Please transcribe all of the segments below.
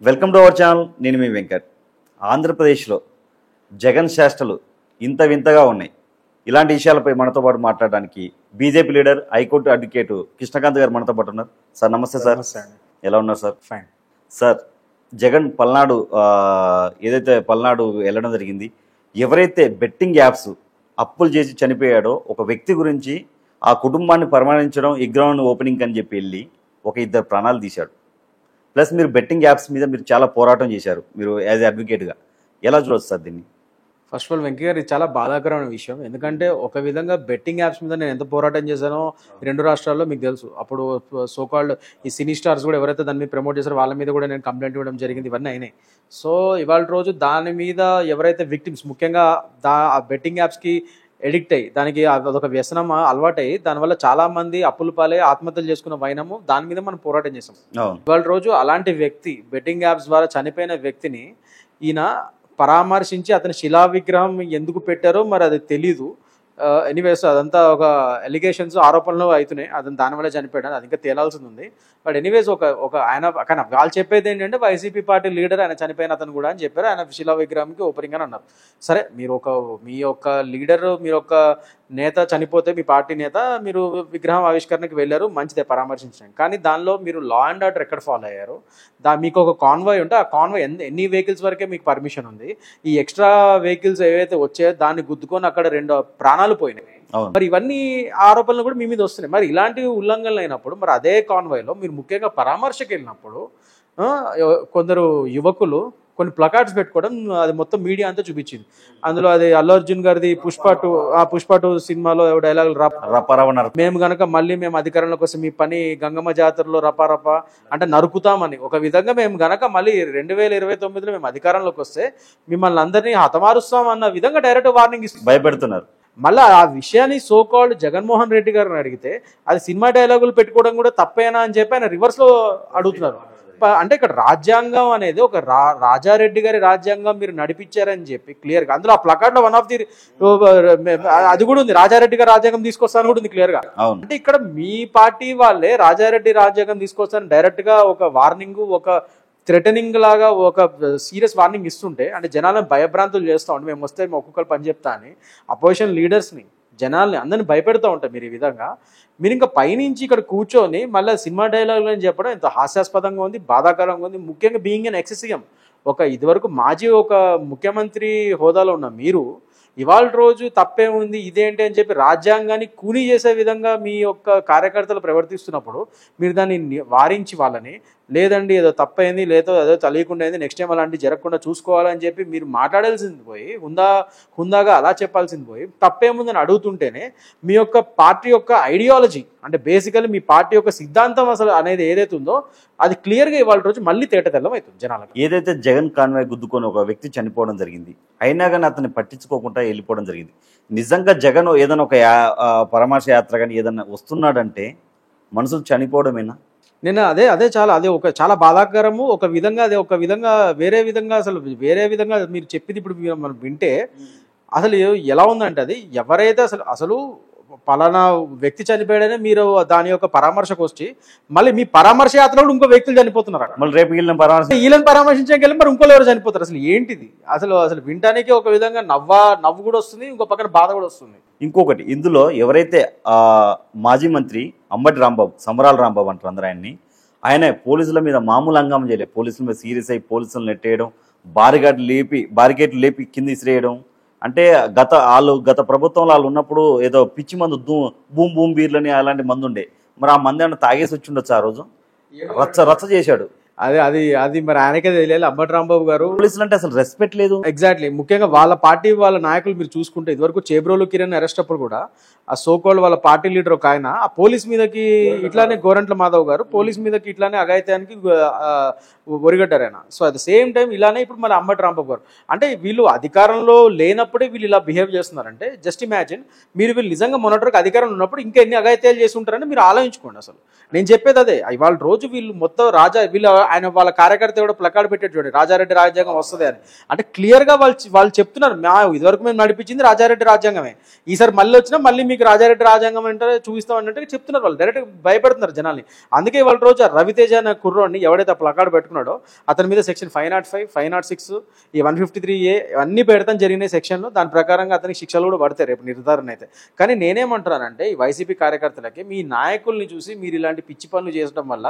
Welcome to our channel. నేను మీ వెంకట్. ఆంధ్రప్రదేశ్లో జగన్ చేష్టలు ఇంత వింతగా ఉన్నాయి. ఇలాంటి విషయాలపై మనతో పాటు మాట్లాడడానికి BJP leader, high court advocate Krishnakant గారు మనతో పాటు ఉన్నారు. సార్ నమస్తే సార్. ఎలా ఉన్నారు sir? Fine sir, Jagan Palnadu ఏదైతే పల్నాడు వెళ్ళడం జరిగింది, ఎవరైతే బెట్టింగ్ యాప్స్ అప్పులు చేసి చనిపోయాడో ఒక వ్యక్తి గురించి ఆ కుటుంబాన్ని పరామర్శించడం, ఎగ్రౌండ్ ఓపెనింగ్ అని చెప్పి వెళ్ళి ఒక ఇద్దరు ప్రాణాలు తీశాడు. ప్లస్ మీరు బెట్టింగ్ యాప్స్ మీద మీరు చాలా పోరాటం చేశారు, మీరు యాజ్ అడ్వకేట్గా. ఎలా చూడొచ్చు సార్ దీన్ని? ఫస్ట్ ఆఫ్ ఆల్ వెంకయ్య గారు, ఇది చాలా బాధాకరమైన విషయం. ఎందుకంటే ఒక విధంగా బెట్టింగ్ యాప్స్ మీద నేను ఎంత పోరాటం చేశానో రెండు రాష్ట్రాల్లో మీకు తెలుసు. అప్పుడు సోకాల్డ్ ఈ సినీ స్టార్స్ కూడా ఎవరైతే దాని మీద ప్రమోట్ చేశారో వాళ్ళ మీద కూడా నేను కంప్లైంట్ ఇవ్వడం జరిగింది. ఇవన్నీ అయినాయి. సో ఇవాళ రోజు దాని మీద ఎవరైతే విక్టిమ్స్, ముఖ్యంగా ఆ బెట్టింగ్ యాప్స్కి ఎడిక్ట్ అయ్యి దానికి అదొక వ్యసనం అలవాటై దానివల్ల చాలా మంది అప్పుల పాలై ఆత్మహత్యలు చేసుకున్న వైనము, దాని మీద మనం పోరాటం చేసాం. ఇవాళ రోజు అలాంటి వ్యక్తి బెట్టింగ్ యాప్స్ ద్వారా చనిపోయిన వ్యక్తిని ఈయన పరామర్శించి అతని శిలా విగ్రహం ఎందుకు పెట్టారో మరి అది తెలీదు. ఎనీవేస్ అదంతా ఒక ఎలిగేషన్స్, ఆరోపణలు అవుతున్నాయి. అతను దానివల్ల చనిపోయాడు, అది ఇంకా తేలాల్సింది ఉంది. బట్ ఎనీవేస్ ఒక ఆయన కానీ వాళ్ళు చెప్పేది ఏంటంటే వైసీపీ పార్టీ లీడర్ ఆయన చనిపోయిన అతను కూడా అని చెప్పారు. ఆయన శిలా విగ్రహానికి ఓపెనింగ్ అని అన్నారు. సరే, మీ యొక్క లీడర్, మీరు ఒక నేత చనిపోతే, మీ పార్టీ నేత, మీరు విగ్రహం ఆవిష్కరణకి వెళ్ళారు, మంచిదే పరామర్శించండి. కానీ దానిలో మీరు లా అండ్ ఆర్డర్ ఎక్కడ ఫాలో అయ్యారు? మీకు ఒక కాన్వాయ్ ఉంటే ఆ కాన్వాయ్ ఎన్ని వెహికల్స్ వరకే మీకు పర్మిషన్ ఉంది. ఈ ఎక్స్ట్రా వెహికల్స్ ఏవైతే వచ్చాయో దాన్ని గుద్దుకొని అక్కడ 2 ప్రాణాలు పోయినాయి. మరి ఇవన్నీ ఆరోపణలు కూడా మీ మీద వస్తున్నాయి. మరి ఇలాంటి ఉల్లంఘనలు అయినప్పుడు మరి అదే కాన్వాయ్లో మీరు ముఖ్యంగా పరామర్శకు వెళ్ళినప్పుడు కొందరు యువకులు కొన్ని ప్లకార్డ్స్ పెట్టుకోవడం, అది మొత్తం మీడియా అంతా చూపించింది. అందులో అది అల్లు అర్జున్ గారిది పుష్ప 2 సినిమాలో డైలాగులు రపారవ, మేము గనక మళ్ళీ మేము అధికారంలోకి వస్తే మీ పని గంగమ్మ జాతరలో రపారప అంటే నరుకుతామని. ఒక విధంగా మేము గనక మళ్ళీ 2029లో మేము అధికారంలోకి వస్తే మిమ్మల్ని అందరినీ హతమారుస్తాం అన్న విధంగా డైరెక్ట్ వార్నింగ్ ఇస్తుంది, భయపెడుతున్నారు. మళ్ళీ ఆ విషయాన్ని సోకాల్డ్ జగన్మోహన్ రెడ్డి గారిని అడిగితే అది సినిమా డైలాగులు పెట్టుకోవడం కూడా తప్పేనా అని చెప్పి ఆయన రివర్స్లో అడుగుతున్నారు. అంటే ఇక్కడ రాజ్యాంగం అనేది ఒక రాజారెడ్డి గారి రాజ్యాంగం మీరు నడిపించారని చెప్పి క్లియర్గా అందులో ఆ ప్లకార్డ్ లో వన్ ఆఫ్ ది అది కూడా ఉంది, రాజారెడ్డి గారి రాజ్యాంగం తీసుకొస్తాను కూడా ఉంది క్లియర్గా. అంటే ఇక్కడ మీ పార్టీ వాళ్ళే రాజారెడ్డి రాజ్యాంగం తీసుకొస్తాను డైరెక్ట్ గా ఒక వార్నింగ్, ఒక థ్రెటనింగ్ లాగా ఒక సీరియస్ వార్నింగ్ ఇస్తుంటే, అంటే జనాలను భయభ్రాంతులు చేస్తూ ఉంటే మేము వస్తే మేము ఒక్కొక్కరు పని చెప్తా అని అపోజిషన్ లీడర్స్ని, జనాల్ని అందరిని భయపెడతా ఉంటారు మీరు ఈ విధంగా. మీరు ఇంకా పైనుంచి ఇక్కడ కూర్చొని మళ్ళీ సినిమా డైలాగులు అని చెప్పడం ఎంత హాస్యాస్పదంగా ఉంది, బాధాకరంగా ఉంది. ముఖ్యంగా బీయింగ్ ఎన్ ఎక్స్ సీఎం, ఇదివరకు మాజీ ఒక ముఖ్యమంత్రి హోదాలో ఉన్న మీరు ఇవాళ రోజు తప్పే ఉంది ఇదేంటి అని చెప్పి రాజ్యాంగాన్ని కూనీ చేసే విధంగా మీ యొక్క కార్యకర్తలు ప్రవర్తిస్తున్నప్పుడు మీరు దాన్ని వారించి వాళ్ళని, లేదండి ఏదో తప్పైంది, లేదో ఏదో తెలియకుండా అయింది, నెక్స్ట్ టైం అలాంటి జరగకుండా చూసుకోవాలని చెప్పి మీరు మాట్లాడాల్సింది పోయి, హుందాగా అలా చెప్పాల్సింది పోయి, తప్పేముందని అడుగుతుంటేనే మీ యొక్క పార్టీ యొక్క ఐడియాలజీ, అంటే బేసికల్లీ మీ పార్టీ యొక్క సిద్ధాంతం అసలు అనేది ఏదైతే ఉందో అది క్లియర్గా ఇవాళ రోజు మళ్ళీ తేటతెల్లం అవుతుంది జనాలకు. ఏదైతే జగన్ కాన్వాయ్ గుద్దుకొని ఒక వ్యక్తి చనిపోవడం జరిగింది, అయినా కానీ అతన్ని పట్టించుకోకుండా వెళ్ళిపోవడం జరిగింది. నిజంగా జగన్ ఏదైనా ఒక పరామర్శ యాత్ర కానీ ఏదైనా వస్తున్నాడంటే మనుషులు చనిపోవడమేనా? నేను అదే చాలా బాధాకరము. ఒక విధంగా అదే ఒక విధంగా వేరే విధంగా మీరు చెప్పింది ఇప్పుడు మనం వింటే అసలు ఎలా ఉందంటే, అది ఎవరైతే అసలు పలానా వ్యక్తి చనిపోయాడనే మీరు దాని యొక్క పరామర్శకు వచ్చి మళ్ళీ మీ పరామర్శ యాత్రలో ఇంకో వ్యక్తులు చనిపోతున్నారు. మళ్ళీ రేపు వీళ్ళని పరామర్శించకెళ్ళి మరి ఇంకోళ్ళు ఎవరు చనిపోతారు. అసలు ఏంటిది? అసలు వినటానికి ఒక విధంగా నవ్వు కూడా వస్తుంది, ఇంకో పక్కన బాధ కూడా వస్తుంది. ఇంకొకటి, ఇందులో ఎవరైతే మాజీ మంత్రి అంబటి రాంబాబు, సమరాల రాంబాబు అంటారు అందరూ ఆయన్ని, ఆయన పోలీసుల మీద మామూలు హంగామా చేయలేదు. పోలీసుల మీద సీరియస్ అయ్యి పోలీసులను నెట్టేయడం, బారికేట్లు లేపి కింద ఇసిరేయడం. అంటే గత ప్రభుత్వంలో వాళ్ళు ఉన్నప్పుడు ఏదో పిచ్చి మందు బూమ్ బీర్లని అలాంటి మందు ఉండే, మరి ఆ మంది ఏమన్నా తాగేసి వచ్చి ఉండొచ్చు. ఆ రోజు రచ్చ చేశాడు. అది మరి ఆయనకే తెలియాలి. అంబటి రాంబాబు గారు, పోలీసులు అంటే అసలు రెస్పెక్ట్ లేదు. ఎగ్జాక్ట్లీ. ముఖ్యంగా వాళ్ళ పార్టీ వాళ్ళ నాయకులు మీరు చూసుకుంటే ఇదివరకు చేబ్రోలు కిరణ్ అరెస్ట్ అప్పుడు కూడా ఆ సోకోల్డ్ వాళ్ళ పార్టీ లీడర్ ఒక ఆయన ఆ పోలీస్ మీదకి ఇట్లానే గోరంట్ల మాధవ్ గారు పోలీస్ మీదకి ఇట్లానే అఘాయిత్యానికి ఒరిగట్టారు ఆయన. So at the same time ఇలానే ఇప్పుడు మళ్ళీ అంబటి రాంబాబు గారు, అంటే వీళ్ళు అధికారంలో లేనప్పుడే వీళ్ళు ఇలా బిహేవ్ చేస్తున్నారంటే జస్ట్ ఇమాజిన్, వీళ్ళు నిజంగా మొన్నటివరకు అధికారంలో ఉన్నప్పుడు ఇంకా ఎన్ని అఘాయిత్యాలు చేసి ఉంటారని మీరు ఆలోచించుకోండి. అసలు నేను చెప్పేది అదే. ఇవాళ రోజు వీళ్ళు మొత్తం వీళ్ళు ఆయన వాళ్ళ కార్యకర్త కూడా ప్లకార్డ్ పెట్టాడు చూడండి, రాజారెడ్డి రాజ్యాంగం వస్తుంది అని. అంటే క్లియర్గా వాళ్ళు చెప్తున్నారు, ఇదివరకు మేము నడిపించింది రాజారెడ్డి రాజ్యాంగమే, ఈసారి మళ్ళీ వచ్చినా మళ్ళీ మీకు రాజారెడ్డి రాజ్యాంగం అంటే చూపిస్తాం అన్నట్టు చెప్తున్నారు. వాళ్ళు డైరెక్ట్ భయపెడుతున్నారు జనాల్ని. అందుకే వాళ్ళ రోజు రవితేజ అనే కుర్రోడిని ఎవడైతే ప్లకార్డ్ పెట్టుకున్నాడో అతని మీద సెక్షన్ 505, 506, ఈ 153A అన్ని పెడతాం జరిగిన సెక్షన్లు. దాని ప్రకారంగా అతనికి శిక్షలు కూడా పడతాయి రేపు నిర్ధారణ అయితే. కానీ నేనేమంటున్నానంటే ఈ వైసీపీ కార్యకర్తలకి మీ నాయకుల్ని చూసి మీరు ఇలాంటి పిచ్చి పనులు చేయడం వల్ల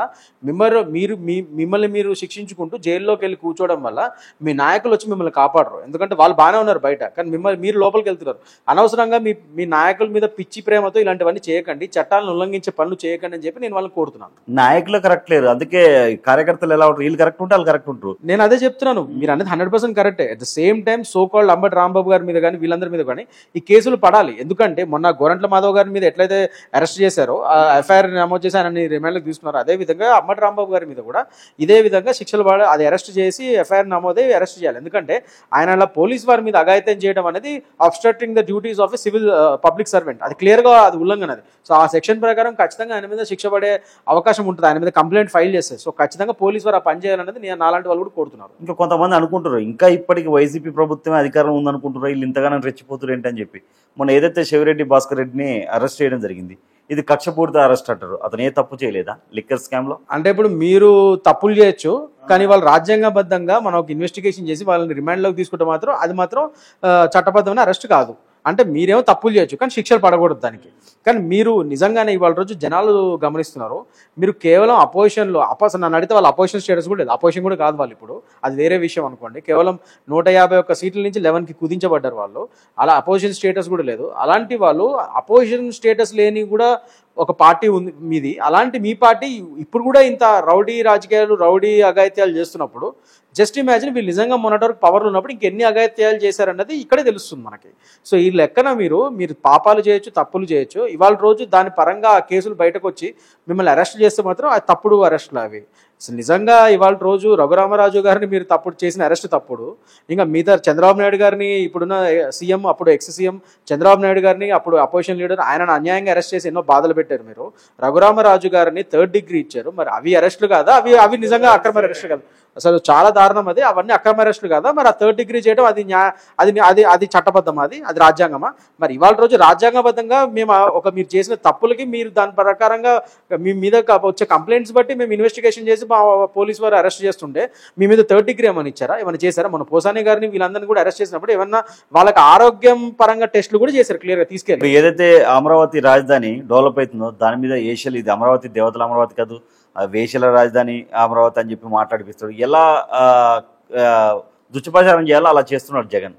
మిమ్మల్ని మీరు శిక్షించుకుంటూ జైల్లోకి వెళ్ళి కూర్చోవడం వల్ల మీ నాయకులు వచ్చి మిమ్మల్ని కాపాడరు. ఎందుకంటే వాళ్ళు బాగానే ఉన్నారు బయట, కానీ మీరు లోపలికి వెళ్తున్నారు. అనవసరంగా మీ నాయకుల మీద పిచ్చి ప్రేమతో ఇలాంటివన్నీ చేయకండి, చట్టాలను ఉల్లంఘించే పనులు చేయకండి అని చెప్పి నేను వాళ్ళని కోరుతున్నాను. నాయకులు కరెక్ట్ లేరు, అందుకే కార్యకర్తలు ఎలా ఉంటారు, వీళ్ళు కరెక్ట్ ఉంటే వాళ్ళు కరెక్ట్ ఉంటారు. నేను అదే చెప్తున్నాను, మీరు అనేది 100% కరెక్టే. At the same time so called Ambati Rambabu గారి మీద కానీ వీళ్ళందరి మీద కానీ ఈ కేసులు పడాలి. ఎందుకంటే మొన్న గోరంట్ల మాధవ్ గారి మీద ఎట్లయితే అరెస్ట్ చేశారో, ఎఫ్ఐఆర్ నమోదు చేసి ఆయన రిమాండ్లకు తీసుకున్నారు, అదే విధంగా అంబటి రాంబాబు గారి మీద కూడా ఇదే విధంగా శిక్షలు పడాలి. అది అరెస్ట్ చేసి ఎఫ్ఐఆర్ నమోదై అరెస్ట్ చేయాలి. ఎందుకంటే ఆయన అలా పోలీస్ వారి మీద అఘాయిత్యం చేయడం అనేది obstructing the duties of a civil public servant, అది క్లియర్గా అది ఉల్లంఘన. అది సో ఆ సెక్షన్ ప్రకారం ఖచ్చితంగా ఆయన మీద శిక్ష పడే అవకాశం ఉంటుంది, ఆయన మీద కంప్లైంట్ ఫైల్ చేస్తే. సో ఖచ్చితంగా పోలీస్ వారు ఆ పని చేయాలనేది నేను నాలాంటి వాళ్ళు కూడా కోరుతున్నారు. ఇంకా కొంతమంది అనుకుంటారు ఇంకా ఇప్పటికి వైసీపీ ప్రభుత్వమే అధికారం ఉందనుకుంటారు, వీళ్ళు ఇంతగానో రెచ్చిపోతారు ఏంటని చెప్పి. మొన్న ఏదైతే శివరెడ్డి భాస్కర్ రెడ్డిని అరెస్ట్ చేయడం జరిగింది, ఇది కక్షపూరిత అరెస్ట్ అంటారు. అతను ఏ తప్పు చేయలేదా లిక్కర్ స్కామ్ లో? అంటే ఇప్పుడు మీరు తప్పులు చేయొచ్చు, కానీ వాళ్ళు రాజ్యాంగబద్ధంగా మనం ఒక ఇన్వెస్టిగేషన్ చేసి వాళ్ళని రిమాండ్లోకి తీసుకుంటే మాత్రం అది మాత్రం చట్టబద్ధమైన అరెస్ట్ కాదు. అంటే మీరేమో తప్పులు చేయొచ్చు కానీ శిక్షలు పడకూడదు దానికి. కానీ మీరు నిజంగానే ఇవాళ రోజు జనాలు గమనిస్తున్నారు, మీరు కేవలం అపోజిషన్లో నన్ను అడిగితే వాళ్ళ అపోజిషన్ స్టేటస్ కూడా లేదు, అపోజిషన్ కూడా కాదు వాళ్ళు ఇప్పుడు, అది వేరే విషయం అనుకోండి. కేవలం 151 సీట్ల నుంచి 11కి కుదించబడ్డారు వాళ్ళు, అలా అపోజిషన్ స్టేటస్ కూడా లేదు. అలాంటి వాళ్ళు అపోజిషన్ స్టేటస్ లేని కూడా ఒక పార్టీ ఉంది మీది, అలాంటి మీ పార్టీ ఇప్పుడు కూడా ఇంత రౌడీ రాజకీయాలు, రౌడీ అఘాయిత్యాలు చేస్తున్నప్పుడు జస్ట్ ఇమాజిన్ వీళ్ళు నిజంగా మొన్నటి వరకు పవర్లు ఉన్నప్పుడు ఇంకెన్ని అఘాయిత్యాలు చేశారన్నది ఇక్కడే తెలుస్తుంది మనకి. సో ఈ లెక్కన మీరు పాపాలు చేయొచ్చు, తప్పులు చేయొచ్చు, ఇవాళ రోజు దాని పరంగా ఆ కేసులు బయటకు వచ్చి మిమ్మల్ని అరెస్ట్ చేస్తే మాత్రం అది తప్పుడు అరెస్టులు అవి. అసలు నిజంగా ఇవాళ రోజు రఘురామరాజు గారిని మీరు తప్పుడు చేసిన అరెస్ట్ తప్పుడు, ఇంకా మిగతా చంద్రబాబు నాయుడు గారిని ఇప్పుడున్న సీఎం, అప్పుడు ఎక్స్ సీఎం చంద్రబాబు నాయుడు గారిని, అప్పుడు అపోజిషన్ లీడర్ ఆయనను అన్యాయంగా అరెస్ట్ చేసి ఎన్నో బాధలు పెట్టారు మీరు. రఘురామరాజు గారిని 3rd డిగ్రీ ఇచ్చారు, మరి అవి అరెస్టులు కాదా? అవి నిజంగా అక్రమ అరెస్టులు కాదు, అసలు చాలా దారుణం అది. అవన్నీ అక్రమ అరెస్టులు కాదా? మరి ఆ 3rd డిగ్రీ చేయడం అది చట్టబద్ధమా? అది రాజ్యాంగమా? మరి ఇవాళ రోజు రాజ్యాంగబద్ధంగా మీరు చేసిన తప్పులకి మీరు దాని ప్రకారంగా మీ మీద వచ్చే కంప్లైంట్స్ బట్టి మేము ఇన్వెస్టిగేషన్ చేసి మా పోలీసు వారు అరెస్ట్ చేస్తుంటే మీ మీద 3rd డిగ్రీ ఏమైనా ఇచ్చారా? ఏమైనా చేశారా? మన పోసాని గారిని వీళ్ళందరినీ కూడా అరెస్ట్ చేసినప్పుడు ఏమన్నా వాళ్ళకి ఆరోగ్యం పరంగా టెస్టులు కూడా చేశారు క్లియర్గా తీసుకెళ్ళి. ఏదైతే అమరావతి రాజధాని డెవలప్ అవుతుందో దాని మీద ఏషియల్, ఇది అమరావతి దేవతల అమరావతి కాదు, వేషల రాజధాని అమరావతి అని చెప్పి మాట్లాడిపిస్తాడు. ఎలా దుష్ప్రచారం చేయాలో అలా చేస్తున్నాడు జగన్.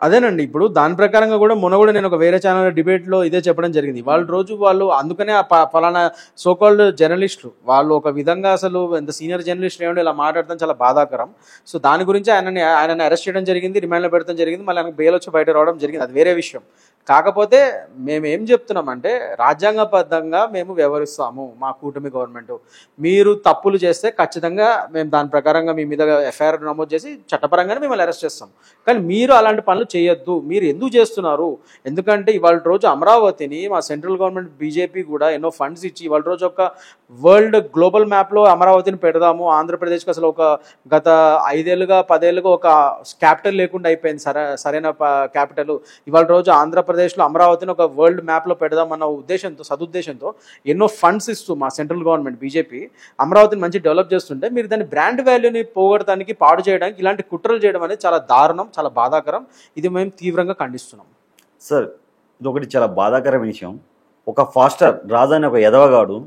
అదేనండి, ఇప్పుడు దాని ప్రకారంగా కూడా మొన్న కూడా నేను ఒక వేరే ఛానల్ డిబేట్లో ఇదే చెప్పడం జరిగింది. వాళ్ళ రోజు వాళ్ళు అందుకనే ఫలానా సోకాల్డ్ జర్నలిస్టులు వాళ్ళు ఒక విధంగా అసలు ఎంత సీనియర్ జర్నలిస్ట్ ఏమంటే ఇలా మాట్లాడటం చాలా బాధాకరం. సో దాని గురించి ఆయనని అరెస్ట్ చేయడం జరిగింది, రిమాండ్లో పెట్టడం జరిగింది, మళ్ళీ ఆయనకు బెయిల్ వచ్చి బయట రావడం జరిగింది, అది వేరే విషయం. కాకపోతే మేము ఏం చెప్తున్నామంటే రాజ్యాంగబద్ధంగా మేము వ్యవహరిస్తాము, మా కూటమి గవర్నమెంట్. మీరు తప్పులు చేస్తే ఖచ్చితంగా మేము దాని ప్రకారంగా మీ మీద ఎఫ్ఐఆర్ నమోదు చేసి చట్టపరంగానే మిమ్మల్ని అరెస్ట్ చేస్తాం. కానీ మీరు అలాంటి పనులు చేయొద్దు. మీరు ఎందుకు చేస్తున్నారు? ఎందుకంటే ఇవాళ రోజు అమరావతిని మా సెంట్రల్ గవర్నమెంట్ బీజేపీ కూడా ఎన్నో ఫండ్స్ ఇచ్చి ఇవాళ రోజు ఒక వరల్డ్ గ్లోబల్ మ్యాప్లో అమరావతిని పెడదాము, ఆంధ్రప్రదేశ్కి అసలు ఒక గత 5 ఏళ్ళుగా 10 ఏళ్ళుగా ఒక క్యాపిటల్ లేకుండా అయిపోయింది, సరైన క్యాపిటల్. ఇవాళ రోజు ఆంధ్రప్రదేశ్లో అమరావతిని ఒక వరల్డ్ మ్యాప్లో పెడదామన్న సదుద్దేశంతో ఎన్నో ఫండ్స్ ఇస్తూ మా సెంట్రల్ గవర్నమెంట్ బీజేపీ అమరావతిని మంచి డెవలప్ చేస్తుంటే మీరు దాని బ్రాండ్ వాల్యూని పోగొడటానికి, పాడు చేయడానికి ఇలాంటి కుట్రలు చేయడం అనేది చాలా దారుణం, చాలా బాధాకరం. ఇది మేము తీవ్రంగా ఖండిస్తున్నాం. సార్ ఇది ఒకటి చాలా బాధాకరమైన విషయం. ఒక ఫాస్టర్ రాజాని ఒక ఎదవగాడు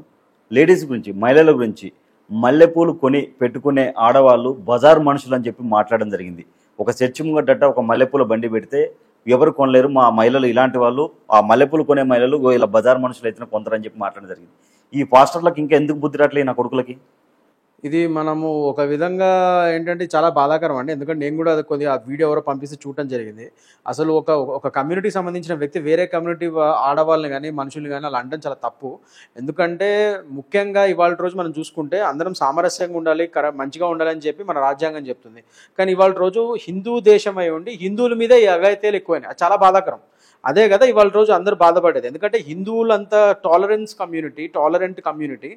లేడీస్ గురించి, మహిళల గురించి మల్లెపూలు కొని పెట్టుకునే ఆడవాళ్ళు బజార్ మనుషులు అని చెప్పి మాట్లాడడం జరిగింది. ఒక చర్చి ముంగట ఒక మల్లెపూల బండి పెడితే ఎవరు కొనలేరు, మా మహిళలు ఇలాంటి వాళ్ళు, ఆ మల్లెపూలు కొనే మహిళలు ఇలా బజార్ మనుషులు అయితే కొందరని చెప్పి మాట్లాడడం జరిగింది. ఈ పాస్టర్లకు ఇంకా ఎందుకు బుద్ధి రావట్లేదు నా కొడుకులకి? ఇది మనము ఒక విధంగా ఏంటంటే చాలా బాధాకరం అండి. ఎందుకంటే నేను కూడా కొద్దిగా ఆ వీడియో ఎవరో పంపిస్తే చూడటం జరిగింది. అసలు ఒక కమ్యూనిటీకి సంబంధించిన వ్యక్తి వేరే కమ్యూనిటీ ఆడవాళ్ళని కానీ మనుషుల్ని కానీ అలా అనడం చాలా తప్పు. ఎందుకంటే ముఖ్యంగా ఇవాళ రోజు మనం చూసుకుంటే అందరం సామరస్యంగా ఉండాలి, మంచిగా ఉండాలని చెప్పి మన రాజ్యాంగం చెప్తుంది. కానీ ఇవాళ రోజు హిందూ దేశం అయి ఉండి హిందువుల మీద ఈ అఘాయిత్యాలు ఎక్కువైనాయి, అది చాలా బాధాకరం. అదే కదా ఇవాళ రోజు అందరూ బాధపడేది. ఎందుకంటే హిందువులంతా టాలరెంట్ కమ్యూనిటీ,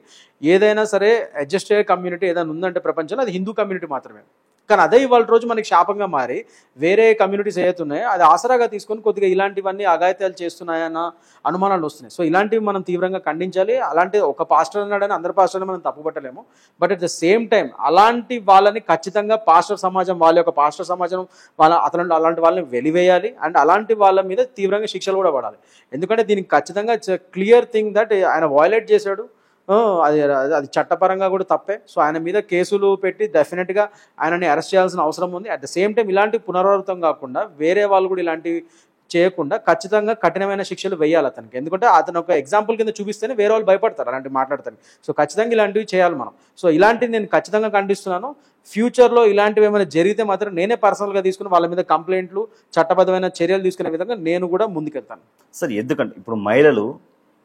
ఏదైనా సరే అడ్జస్ట్ అయ్యే కమ్యూనిటీ ఏదైనా ఉందంటే ప్రపంచంలో అది హిందూ కమ్యూనిటీ మాత్రమే. కానీ అదే ఇవాళ రోజు మనకి శాపంగా మారి వేరే కమ్యూనిటీస్ ఏవైతున్నాయో అది ఆసరాగా తీసుకొని కొద్దిగా ఇలాంటివన్నీ అఘాయిత్యాలు చేస్తున్నాయన్న అనుమానాలు వస్తున్నాయి. సో ఇలాంటివి మనం తీవ్రంగా ఖండించాలి. అలాంటి ఒక పాస్టర్ అన్నాడని అందరు పాస్టర్ని మనం తప్పుపట్టలేము. But at the same time అలాంటి వాళ్ళని ఖచ్చితంగా పాస్టర్ సమాజం, వాళ్ళ యొక్క పాస్టర్ సమాజం అలాంటి వాళ్ళని వెలివేయాలి. అండ్ అలాంటి వాళ్ళ మీద తీవ్రంగా శిక్షలు కూడా పడాలి. ఎందుకంటే దీనికి ఖచ్చితంగా ఇట్స్ క్లియర్ థింగ్ దట్ ఆయన వయలేట్ చేశాడు. అది అది చట్టపరంగా కూడా తప్పే. సో ఆయన మీద కేసులు పెట్టి డెఫినెట్గా ఆయనని అరెస్ట్ చేయాల్సిన అవసరం ఉంది. అట్ ద సేమ్ టైం ఇలాంటి పునరావృతం కాకుండా వేరే వాళ్ళు కూడా ఇలాంటివి చేయకుండా ఖచ్చితంగా కఠినమైన శిక్షలు వేయాలి అతనికి. ఎందుకంటే అతను ఒక ఎగ్జాంపుల్ కింద చూపిస్తేనే వేరే వాళ్ళు భయపడతారు అలాంటివి మాట్లాడతారు. సో ఖచ్చితంగా ఇలాంటివి చేయాలి మనం. సో ఇలాంటివి నేను ఖచ్చితంగా ఖండిస్తున్నాను. ఫ్యూచర్లో ఇలాంటివి ఏమైనా జరిగితే మాత్రం నేనే పర్సనల్గా తీసుకుని వాళ్ళ మీద కంప్లైంట్లు, చట్టబద్ధమైన చర్యలు తీసుకునే విధంగా నేను కూడా ముందుకెళ్తాను. సార్ ఎందుకంటే ఇప్పుడు మహిళలు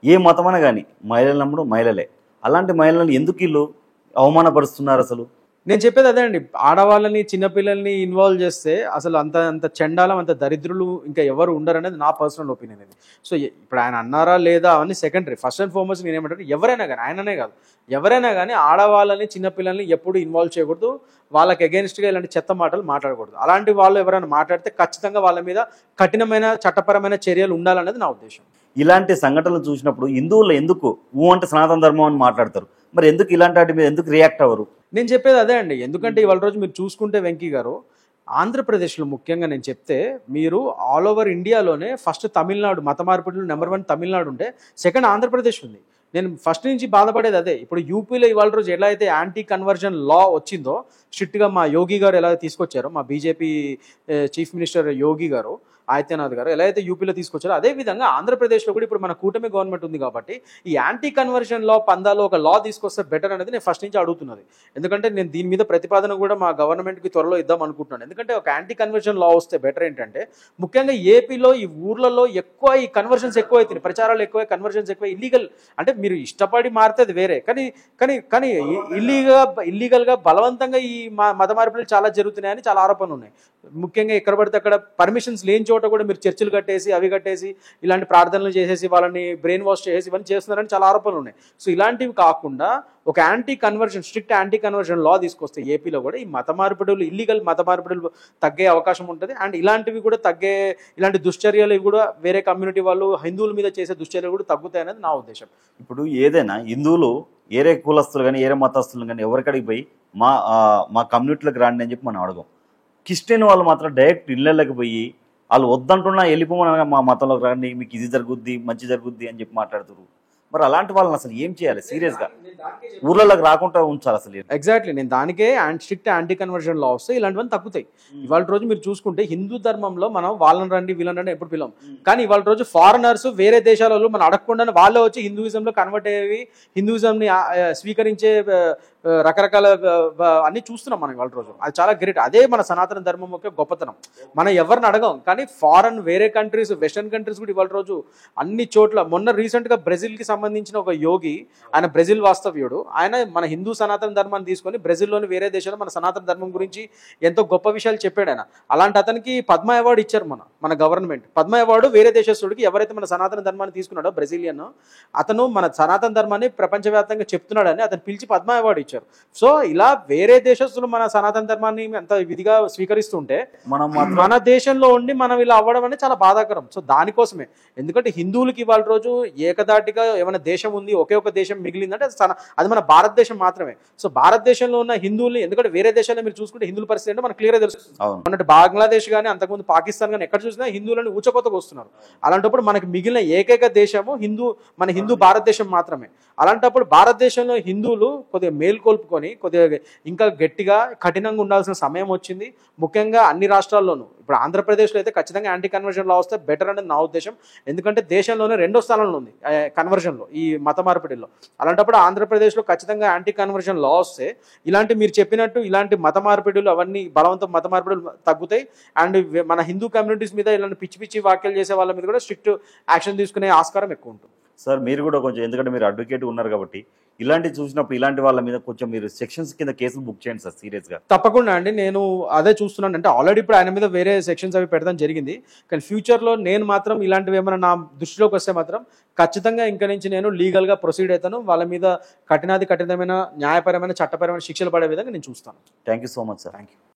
ఏ మతమైనా కానీ మహిళలు నమ్ముడు మహిళలే, అలాంటి మహిళలను ఎందుకు వీళ్ళు అవమానపరుస్తున్నారు? అసలు నేను చెప్పేది అదే అండి, ఆడవాళ్ళని చిన్నపిల్లల్ని ఇన్వాల్వ్ చేస్తే అసలు అంత చండాలం, అంత దరిద్రులు ఇంకా ఎవరు ఉండరు అనేది నా పర్సనల్ ఒపీనియన్ ఇది. సో ఇప్పుడు ఆయన అన్నారా లేదా అవన్నీ సెకండరీ. ఫస్ట్ అండ్ ఫార్మోస్ట్ నేను ఏమంటే ఎవరైనా కానీ, ఆయననే కాదు ఎవరైనా కానీ ఆడవాళ్ళని చిన్నపిల్లల్ని ఎప్పుడు ఇన్వాల్వ్ చేయకూడదు. వాళ్ళకి అగెన్స్ట్గా ఇలాంటి చెత్త మాటలు మాట్లాడకూడదు. అలాంటి వాళ్ళు ఎవరైనా మాట్లాడితే ఖచ్చితంగా వాళ్ళ మీద కఠినమైన చట్టపరమైన చర్యలు ఉండాలనేది నా ఉద్దేశం. ఇలాంటి సంఘటనలు చూసినప్పుడు హిందువులు ఎందుకు అంటే సనాతన ధర్మం అని మాట్లాడతారు, మరి ఎందుకు ఇలాంటి వాటి మీద ఎందుకు రియాక్ట్ అవ్వరు? నేను చెప్పేది అదే అండి. ఎందుకంటే ఇవాళ రోజు మీరు చూసుకుంటే వెంకీ గారు, ఆంధ్రప్రదేశ్లో ముఖ్యంగా నేను చెప్తే మీరు ఆల్ ఓవర్ ఇండియాలోనే ఫస్ట్ తమిళనాడు మత మార్పిడులు నెంబర్ 1 తమిళనాడు ఉంటే సెకండ్ ఆంధ్రప్రదేశ్ ఉంది. నేను ఫస్ట్ నుంచి బాధపడేది అదే. ఇప్పుడు యూపీలో ఇవాళ రోజు ఎలా అయితే యాంటీ కన్వర్జన్ లా వచ్చిందో స్ట్రిక్ట్గా మా యోగి గారు ఎలా తీసుకొచ్చారో, మా బీజేపీ చీఫ్ మినిస్టర్ యోగి గారు ఆదిత్యనాథ్ గారు ఎలా అయితే యూపీలో తీసుకొచ్చారో అదేవిధంగా ఆంధ్రప్రదేశ్లో కూడా ఇప్పుడు మన కూటమి గవర్నమెంట్ ఉంది కాబట్టి ఈ యాంటీ కన్వర్షన్ లా పందాలో ఒక లా తీసుకొస్తే బెటర్ అనేది నేను ఫస్ట్ నుంచి అడుగుతున్నది. ఎందుకంటే నేను దీని మీద ప్రతిపాదన కూడా మా గవర్నమెంట్కి త్వరలో ఇద్దాం అనుకుంటున్నాను. ఎందుకంటే ఒక యాంటీ కన్వర్షన్ లా వస్తే బెటర్ ఏంటంటే ముఖ్యంగా ఏపీలో ఈ ఊర్లలో ఎక్కువ ఈ కన్వర్షన్స్ ఎక్కువ అవుతున్నాయి, ప్రచారాలు ఎక్కువ, కన్వర్షన్స్ ఎక్కువ, ఇల్లీగల్. అంటే మీరు ఇష్టపడి మారితే అది వేరే, కానీ కానీ కానీ ఇల్లీగల్గా బలవంతంగా ఈ మత మార్పులు చాలా జరుగుతున్నాయని చాలా ఆరోపణలు ఉన్నాయి. ముఖ్యంగా ఎక్కడ పడితే అక్కడ పర్మిషన్స్ లేని చోట కూడా మీరు చర్చిలు కట్టేసి అవి కట్టేసి ఇలాంటి ప్రార్థనలు చేసేసి వాళ్ళని బ్రెయిన్ వాష్ చేసేసి ఇవన్నీ చేస్తున్నారని చాలా ఆరోపణలు ఉన్నాయి. సో ఇలాంటివి కాకుండా ఒక స్ట్రిక్ట్ యాంటీ కన్వర్షన్ లా తీసుకొస్తే ఏపీలో కూడా ఈ మత మార్పిడులు, ఇల్లీగల్ మత మార్పిడులు తగ్గే అవకాశం ఉంటుంది. అండ్ ఇలాంటివి కూడా ఇలాంటి దుశ్చర్యలు కూడా వేరే కమ్యూనిటీ వాళ్ళు హిందువుల మీద చేసే దుశ్చర్యలు కూడా తగ్గుతాయి అనేది నా ఉద్దేశం. ఇప్పుడు ఏదైనా హిందువులు ఏరే కులస్తులు కానీ ఏరే మతస్థులు కానీ ఎవరికడికి పోయి మా కమ్యూనిటీలకు రాండి అని చెప్పి మనం అడగం. క్రిస్టియన్ వాళ్ళు మాత్రం డైరెక్ట్ ఇళ్ళకి పోయి వాళ్ళు వద్దంటున్నా వెళ్ళిపోమని మా మతంలోకి రండి, మీకు ఇది జరుగుద్ది మంచి జరుగుద్ది అని చెప్పి మాట్లాడుతారు. మరి అలాంటి వాళ్ళని అసలు ఏం చేయాలి? సీరియస్గా ఊర్లలోకి రాకుండా ఉంచాలి అసలు. ఎగ్జాక్ట్లీ, నేను దానికే స్ట్రిక్ట్ యాంటీ కన్వర్షన్ లా వస్తే ఇలాంటివన్నీ తగ్గుతాయి. ఇవాళ రోజు మీరు చూసుకుంటే హిందూ ధర్మంలో మనం వాళ్ళని రండి వీళ్ళని రండి ఎప్పుడు పిలం, కానీ ఇవాళ రోజు ఫారినర్స్ వేరే దేశాలలో మనం అడగకుండానే వాళ్ళే వచ్చి హిందూయిజంలో కన్వర్ట్ అయ్యేవి, హిందూయిజంని స్వీకరించే రకరకాల అన్ని చూస్తున్నాం మనం ఇవాళ రోజు. అది చాలా గ్రేట్. అదే మన సనాతన ధర్మం యొక్క గొప్పతనం. మనం ఎవరిని అడగం, కానీ ఫారెన్ వేరే కంట్రీస్, వెస్టర్న్ కంట్రీస్ కూడా ఇవాళ రోజు అన్ని చోట్ల, మొన్న రీసెంట్గా బ్రెజిల్కి సంబంధించిన ఒక యోగి, ఆయన బ్రెజిల్ వాస్తవ్యుడు, ఆయన మన హిందూ సనాతన ధర్మాన్ని తీసుకొని బ్రెజిల్లోని వేరే దేశంలో మన సనాతన ధర్మం గురించి ఎంతో గొప్ప విషయాలు చెప్పాడు ఆయన. అలాంటి అతనికి పద్మ అవార్డు ఇచ్చారు మన గవర్నమెంట్. పద్మ అవార్డు వేరే దేశస్తుడికి, ఎవరైతే మన సనాతన ధర్మాన్ని తీసుకున్నాడో బ్రెజిలియన్, అతను మన సనాతన ధర్మాన్ని ప్రపంచవ్యాప్తంగా చెప్తున్నాడని అతను పిలిచి పద్మ అవార్డు ఇచ్చారు. సో ఇలా వేరే దేశస్తులు మన సనాతన ధర్మాన్ని అంత విధిగా స్వీకరిస్తుంటే మన దేశంలో ఉండి మనం ఇలా అవ్వడం అనేది చాలా బాధాకరం. సో దానికోసమే, ఎందుకంటే హిందువులకి ఇవాళ రోజు ఏకదాటిగా ఏమైనా దేశం ఉంది, ఒకే ఒక దేశం మిగిలిందంటే అది మన భారతదేశం మాత్రమే. సో భారతదేశంలో ఉన్న హిందువుల్ని, ఎందుకంటే వేరే దేశాల్లో మీరు చూసుకుంటే హిందువుల పరిస్థితి అంటే మనకు క్లియర్గా తెలుస్తుంది. అన్నట్టు బంగ్లాదేశ్ కానీ అంతకుముందు పాకిస్తాన్ కానీ ఎక్కడ చూసినా హిందువులను ఊచకోతకు వస్తున్నారు. అలాంటప్పుడు మనకి మిగిలిన ఏకైక దేశము మన హిందూ భారతదేశం మాత్రమే. అలాంటప్పుడు భారతదేశంలో హిందువులు కొద్దిగా మేల్కొల్పుకొని కొద్దిగా ఇంకా గట్టిగా కఠినంగా ఉండాల్సిన సమయం వచ్చింది. ముఖ్యంగా అన్ని రాష్ట్రాల్లోనూ, ఇప్పుడు ఆంధ్రప్రదేశ్లో అయితే ఖచ్చితంగా యాంటీ కన్వర్షన్ లా వస్తే బెటర్ అనేది నా ఉద్దేశం. ఎందుకంటే దేశంలోనే 2వ స్థానంలో ఉంది కన్వర్షన్లో, ఈ మత మార్పిడిలో. అలాంటప్పుడు ఆంధ్రప్రదేశ్లో ఖచ్చితంగా యాంటీ కన్వర్షన్ లా వస్తే ఇలాంటి మీరు చెప్పినట్టు ఇలాంటి మత మార్పిడులు అవన్నీ బలవంతం మత మార్పిడులు తగ్గుతాయి. అండ్ మన హిందూ కమ్యూనిటీస్ మీద ఇలాంటి పిచ్చి పిచ్చి వ్యాఖ్యలు చేసే వాళ్ళ మీద కూడా స్ట్రిక్ట్ యాక్షన్ తీసుకునే ఆస్కారం ఎక్కువ ఉంటుంది. సార్ మీరు కూడా కొంచెం, ఎందుకంటే మీరు అడ్వకేట్ ఉన్నారు కాబట్టి, ఇలాంటి చూసినప్పుడు ఇలాంటి వాళ్ళ మీద కొంచెం మీరు సెక్షన్స్ కింద కేసులు బుక్ చేయండి సార్ సీరియస్గా. తప్పకుండా అండి, నేను అదే చూస్తున్నాను. అంటే ఆల్రెడీ ఇప్పుడు ఆయన మీద వేరే సెక్షన్స్ అవి పెడతాం జరిగింది, కానీ ఫ్యూచర్లో నేను మాత్రం ఇలాంటివి ఏమైనా నా దృష్టిలోకి వస్తే మాత్రం ఖచ్చితంగా ఇంక నుంచి నేను లీగల్గా ప్రొసీడ్ అవుతాను. వాళ్ళ మీద కఠినమైన న్యాయపరమైన చట్టపరమైన శిక్షలు పడే విధంగా నేను చూస్తాను. Thank you so much sir. Thank you.